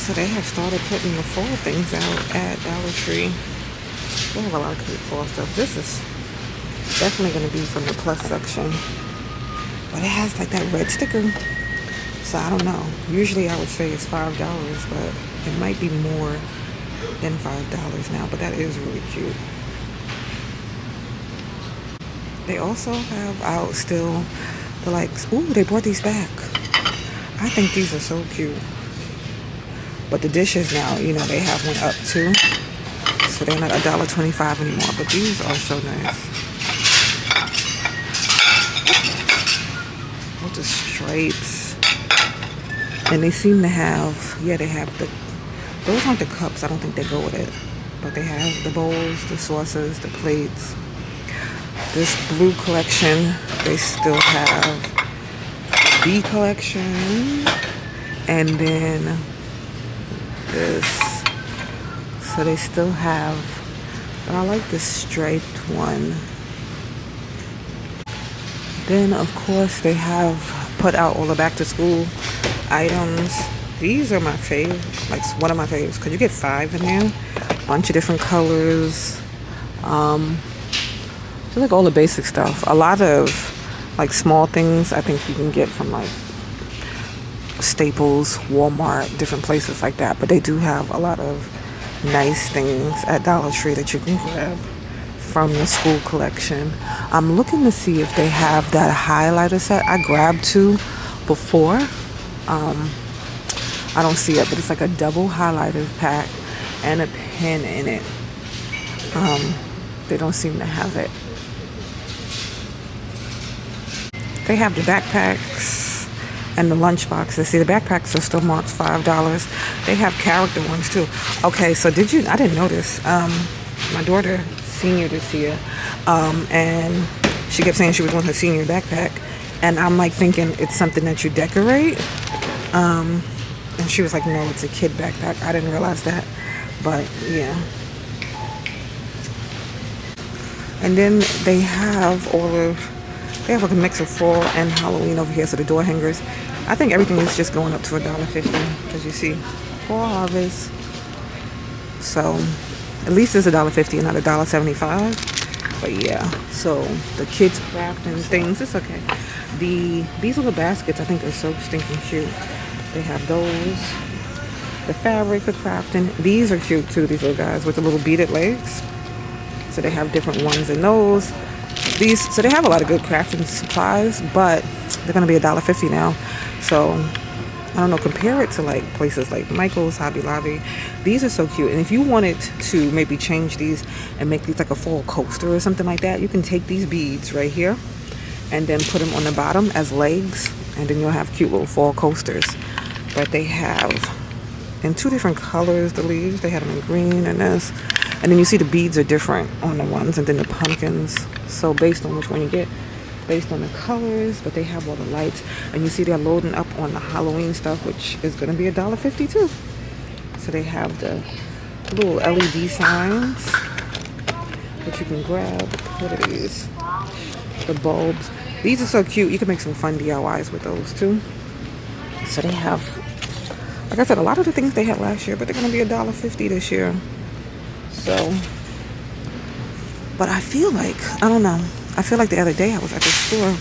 So they have started putting the fall things out at Dollar Tree. They have a lot of cute fall stuff. This is definitely going to be from the plus section. But it has like that red sticker. So I don't know. Usually I would say it's $5, but it might be more than $5 now. But that is really cute. They also have out still the likes. Ooh, they brought these back. I think these are so cute. But the dishes now, you know, they have one up too. So they're not $1.25 anymore. But these are so nice. With the stripes. And they seem to have, yeah, they have the, those aren't the cups. I don't think they go with it. But they have the bowls, the saucers, the plates. This blue collection, they still have B collection. And then this. So they still have, but I like this striped one. Then of course they have put out all the back to school items. These are my fave, like one of my faves, because you get 5 in there, a bunch of different colors. Just like all the basic stuff. A lot of like small things I think you can get from like Staples, Walmart, different places like that. But they do have a lot of nice things at Dollar Tree that you can grab from the school collection. I'm looking to see if they have that highlighter set. I grabbed 2 before. I don't see it, but it's like a double highlighter pack and a pen in it. They don't seem to have it. They have the backpacks and the lunch boxes. See, the backpacks are still marked $5. They have character ones too. Okay, so I didn't know this. My daughter, senior this year, and she kept saying she was wanting her senior backpack. And I'm like thinking it's something that you decorate. And she was like, no, it's a kid backpack. I didn't realize that. But yeah. And then they have they have like a mix of fall and Halloween over here. So the door hangers, I think everything is just going up to $1.50, as you see. Fall harvest. So at least it's $1.50 and not $1.75. But yeah, so the kids crafting things, it's okay. These little baskets I think are so stinking cute. They have those. The fabric for crafting. These are cute too, these little guys with the little beaded legs. So they have different ones in those. So they have a lot of good crafting supplies, but they're gonna be $1.50 now. So I don't know, compare it to like places like Michael's, Hobby Lobby. These are so cute. And if you wanted to maybe change these and make these like a fall coaster or something like that, you can take these beads right here and then put them on the bottom as legs, and then you'll have cute little fall coasters. But they have in 2 different colors the leaves. They have them in green and this. And then you see the beads are different on the ones, and then the pumpkins. So based on which one you get, based on the colors, but they have all the lights. And you see they're loading up on the Halloween stuff, which is going to be $1.50 too. So they have the little LED signs that you can grab. What are these? The bulbs. These are so cute. You can make some fun DIYs with those too. So they have, like I said, a lot of the things they had last year, but they're going to be $1.50 this year. So, but I feel like, I don't know. I feel like the other day I was at the store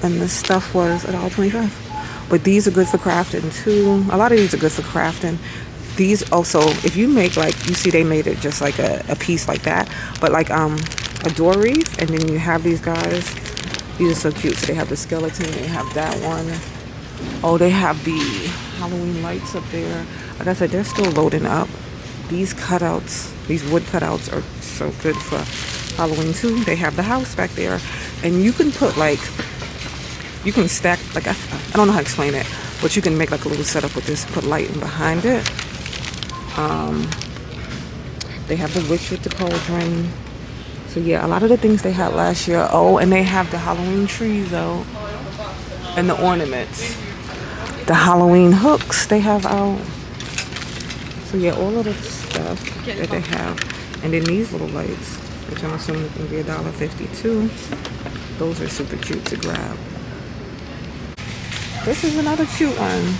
and this stuff was $1.25. But these are good for crafting too. A lot of these are good for crafting. These also, if you make like, you see they made it just like a piece like that. But like a door wreath, and then you have these guys. These are so cute. So they have the skeleton, they have that one. Oh, they have the Halloween lights up there. Like I said, they're still loading up. These cutouts, these wood cutouts are so good for Halloween too. They have the house back there, and you can put like, you can stack, like I don't know how to explain it, but you can make like a little setup with this, put lighting behind it. They have the witch with the cauldron. So yeah, a lot of the things they had last year. Oh, and they have the Halloween trees though, and the ornaments, the Halloween hooks they have out. So yeah, all of the stuff that they have, and then these little lights, which I'm assuming is gonna be $1.50 too. Those are super cute to grab. This is another cute one.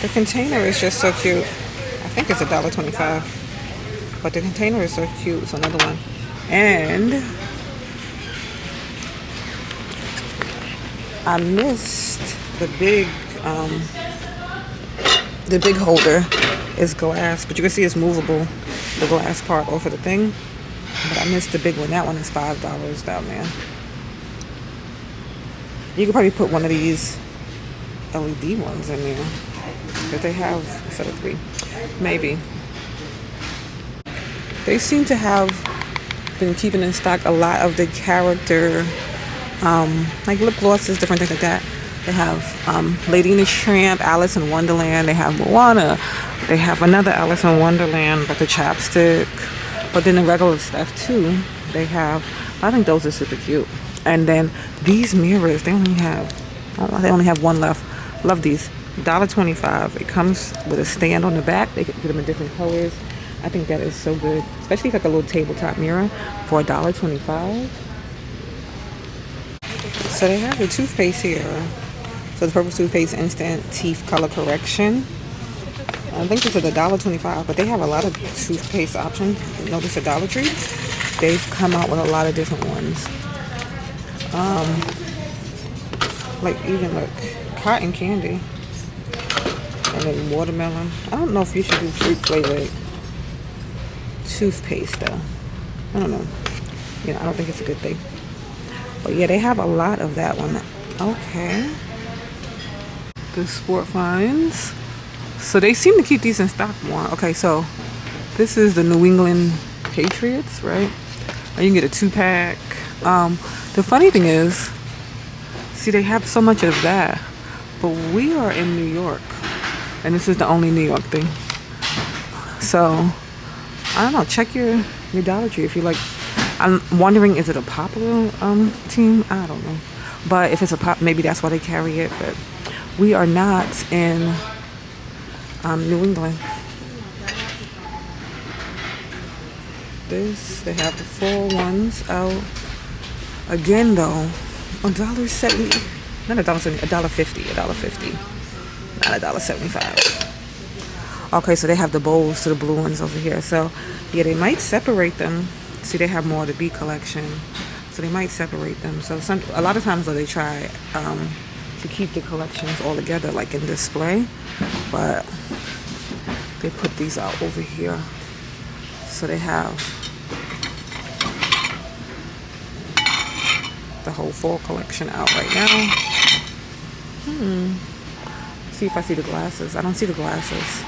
The container is just so cute. I think it's $1.25, but the container is so cute. It's another one. And I missed the big holder is glass, but you can see it's movable, the glass part off of the thing. But I missed the big one. That one is $5 down there. You could probably put one of these LED ones in there that they have instead of 3. Maybe. They seem to have been keeping in stock a lot of the character, like lip glosses, different things like that. They have Lady and the Tramp, Alice in Wonderland. They have Moana. They have another Alice in Wonderland, but the chapstick. But then the regular stuff too. They have. I think those are super cute. And then these mirrors, they only have one left. Love these. $1.25. It comes with a stand on the back. They get them in different colors. I think that is so good, especially like a little tabletop mirror for $1.25. So they have the toothpaste here. So the Purple Toothpaste Instant Teeth Color Correction. I think this is $1.25, but they have a lot of toothpaste options. Notice at Dollar Tree, they've come out with a lot of different ones. Like even look, cotton candy, and then watermelon. I don't know if you should do fruit flavored toothpaste though. I don't know. You know, I don't think it's a good thing. But yeah, they have a lot of that one. Okay. The Sport Finds. So they seem to keep these in stock more. Okay, so this is the New England Patriots, right? And you can get a 2-pack. The funny thing is, see, they have so much of that, but we are in New York, and this is the only New York thing. So I don't know. Check your Dollar Tree if you like. I'm wondering, is it a popular team? I don't know. But if it's a pop, maybe that's why they carry it. But we are not in New England. They have the fall ones out. Again though, $1.70. Not $1.70, $1.50. Not $1.75. Okay, so they have the bowls to the blue ones over here. So yeah, they might separate them. See, they have more of the B collection, so they might separate them. So a lot of times though, they try to keep the collections all together, like in display, but they put these out over here. So they have the whole fall collection out right now. See if I see the glasses. I don't see the glasses,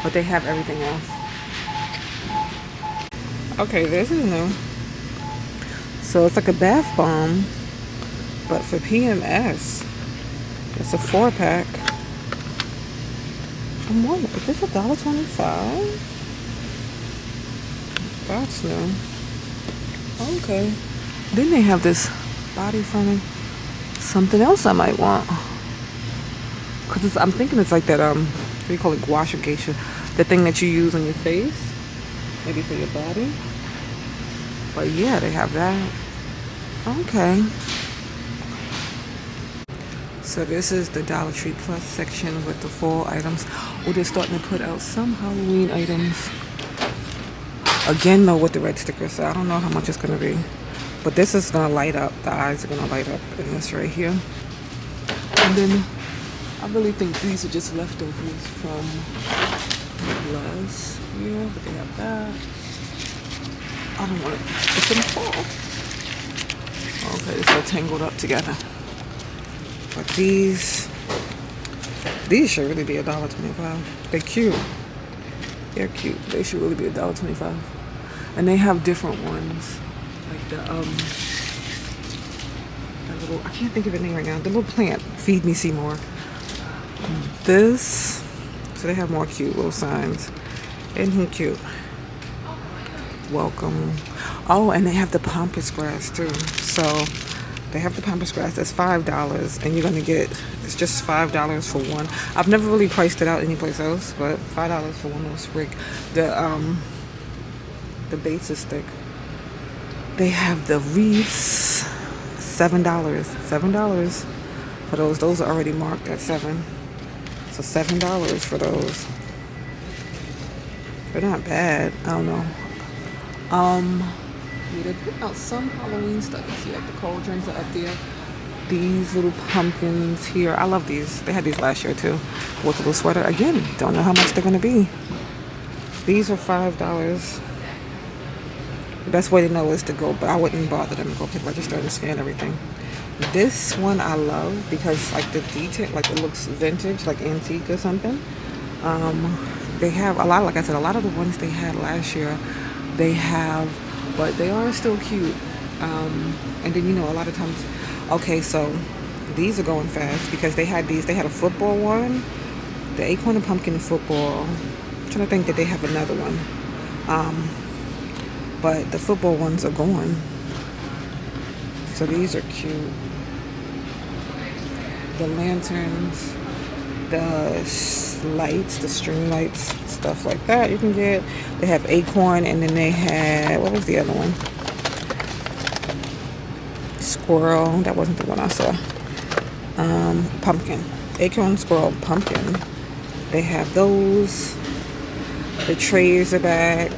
but they have everything else. Okay, this is new. So it's like a bath bomb, but for PMS. It's a 4-pack. I'm wondering, is this $1.25? That's new. Okay. Then they have this body foaming. Something else I might want. Cause I'm thinking it's like that what do you call it, gua sha geisha, the thing that you use on your face, maybe for your body. But yeah, they have that. Okay. So this is the Dollar Tree Plus section with the fall items. Oh, they're starting to put out some Halloween items. Again though, with the red stickers, so I don't know how much it's gonna be. But this is gonna light up. The eyes are gonna light up in this right here. And then I really think these are just leftovers from last year, but they have that. I don't want it. It's gonna fall. Okay, it's all tangled up together. But these should really be $1.25. They're cute. They're cute. They should really be $1.25. And they have different ones. Like the little, I can't think of a name right now. The little plant, Feed Me Seymour. This, so they have more cute little signs. Isn't he cute? Welcome. Oh, and they have the pampas grass too. So they have the pampas grass that's $5, and you're gonna get, it's just $5 for one. I've never really priced it out anyplace else, but $5 for one little sprig. The basis stick. They have the wreaths, $7 for those. Those are already marked at $7. for $7 for those. They're not bad. I don't know. Yeah, they put out some Halloween stuff. You see, like the cold drinks are up there. These little pumpkins here. I love these. They had these last year too. With a little sweater. Again, don't know how much they're gonna be. These are $5. The best way to know is to go, but I wouldn't bother them to go pick register and scan everything. This one I love because like the detail, like it looks vintage, like antique or something. They have a lot, like I said, a lot of the ones they had last year, they have, but they are still cute. And then, you know, a lot of times, okay, so these are going fast because they had these. They had a football one, the acorn and pumpkin football. I'm trying to think that they have another one. But the football ones are gone. So these are cute. The lanterns, the lights, the string lights, stuff like that you can get. They have acorn, and then they had, what was the other one? Squirrel. That wasn't the one I saw. Pumpkin. Acorn, squirrel, pumpkin. They have those. The trays are back.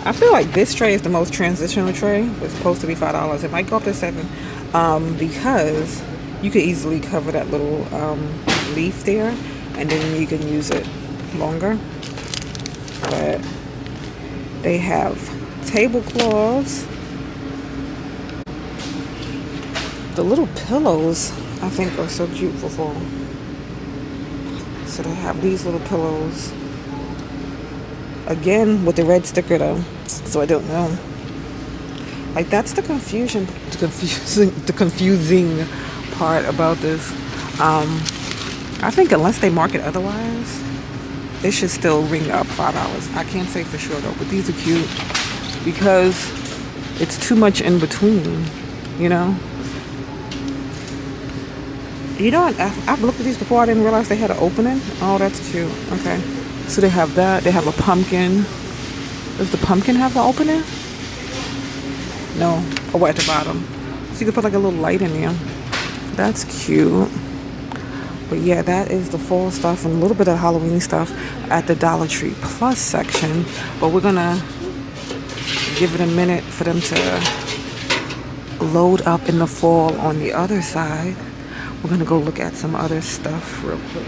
I feel like this tray is the most transitional tray. It's supposed to be $5. It might go up to $7 because you could easily cover that little leaf there, and then you can use it longer. But they have tablecloths. The little pillows I think are so cute for fall. So they have these little pillows. Again, with the red sticker though, so I don't know. Like that's the confusing part about this. I think unless they mark it otherwise, it should still ring up $5. I can't say for sure though, but these are cute because it's too much in between, you know. You know what? I've looked at these before. I didn't realize they had an opening. Oh, that's cute. Okay. So they have that. They have a pumpkin. Does the pumpkin have the opening? No. Oh, at the bottom. So you can put like a little light in there. That's cute. But yeah, that is the fall stuff and a little bit of Halloween stuff at the Dollar Tree Plus section. But we're going to give it a minute for them to load up in the fall on the other side. We're going to go look at some other stuff real quick.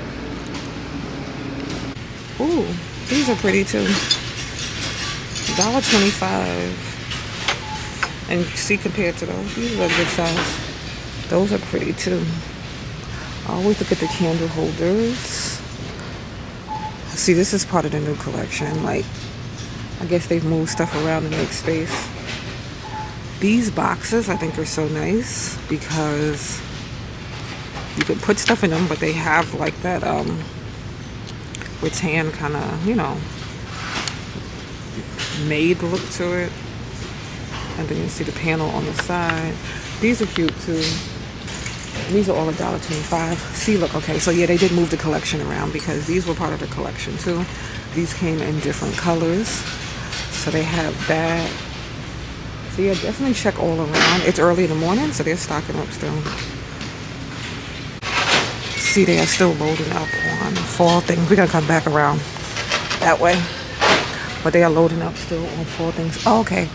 Ooh, these are pretty too. $1.25. And see, compared to those, these are a good size. Those are pretty too. I always look at the candle holders. See, this is part of the new collection. Like, I guess they've moved stuff around to make space. These boxes I think are so nice because you can put stuff in them, but they have like that rattan kind of, you know, made look to it. And then you see the panel on the side. These are cute too. These are all $1.25. See, look, okay, so yeah, they did move the collection around because these were part of the collection too. These came in different colors. So they have that. So yeah, definitely check all around. It's early in the morning, so they're stocking up still. See, they are still loading up on fall things. We're gonna come back around that way. But they are loading up still on fall things. Oh, okay.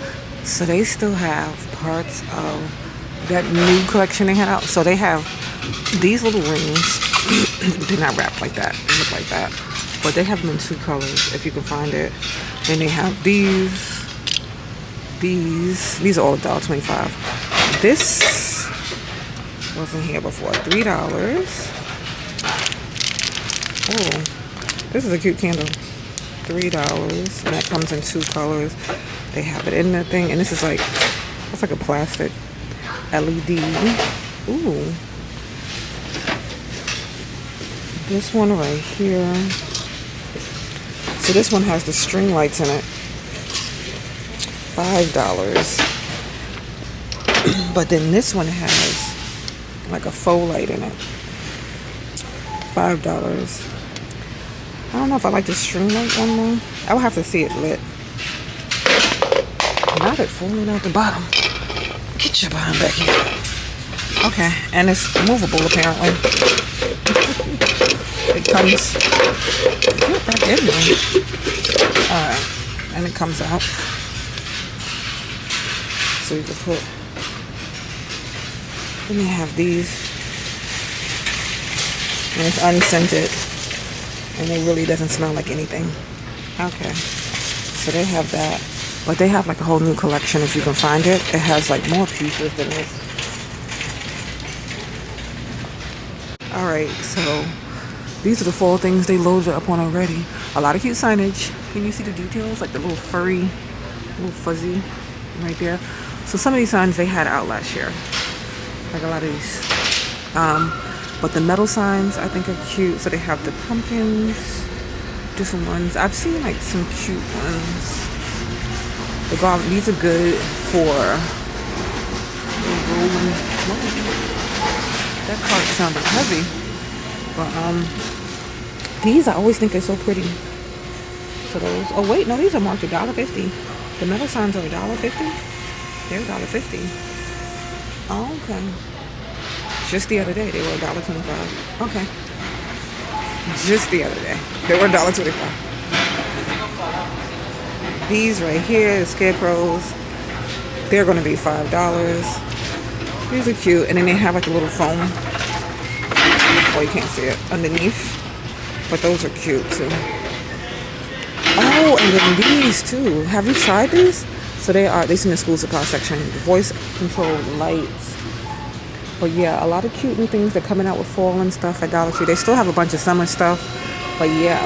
So they still have parts of that new collection they had out. So they have these little rings. They're not wrapped like that. They look like that. But they have them in two colors, if you can find it. Then they have these. These are all $1.25. This wasn't here before. $3. Oh, this is a cute candle. $3. And that comes in two colors. They have it in that thing. And this is like, it's like a plastic LED. Ooh. This one right here. So this one has the string lights in it. $5. But then this one has like a faux light in it. $5. I don't know if I like the string light one more. I would have to see it lit. Not it falling out the bottom. Get your behind back here. Okay, and it's movable apparently. It comes. Get back in there. Alright, and it comes out. So you can put. Then they have these. And it's unscented. And it really doesn't smell like anything. Okay. So they have that. But they have like a whole new collection if you can find it. It has like more pieces than this. Alright, so these are the fall things they loaded up on already. A lot of cute signage. Can you see the details? Like the little furry, little fuzzy right there. So some of these signs they had out last year. Like a lot of these. But the metal signs I think are cute. So they have the pumpkins, different ones. I've seen like some cute ones. The garland, these are good for rolling. That cart sounded heavy. But these I always think they're so pretty. So those, oh wait, no, these are marked $1.50. The metal signs are $1.50. They're $1.50. Oh, okay. Just the other day they were $1.25. Okay. Just the other day they were $1.25. These right here, the scarecrows, they're going to be $5. These are cute. And then they have like a little foam. Oh, you can't see it underneath. But those are cute too. Oh, and then these too. Have you tried these? So they's in the school supply section. Voice control lights. But yeah, a lot of cute new things. They're coming out with fall and stuff at Dollar Tree. They still have a bunch of summer stuff. But yeah.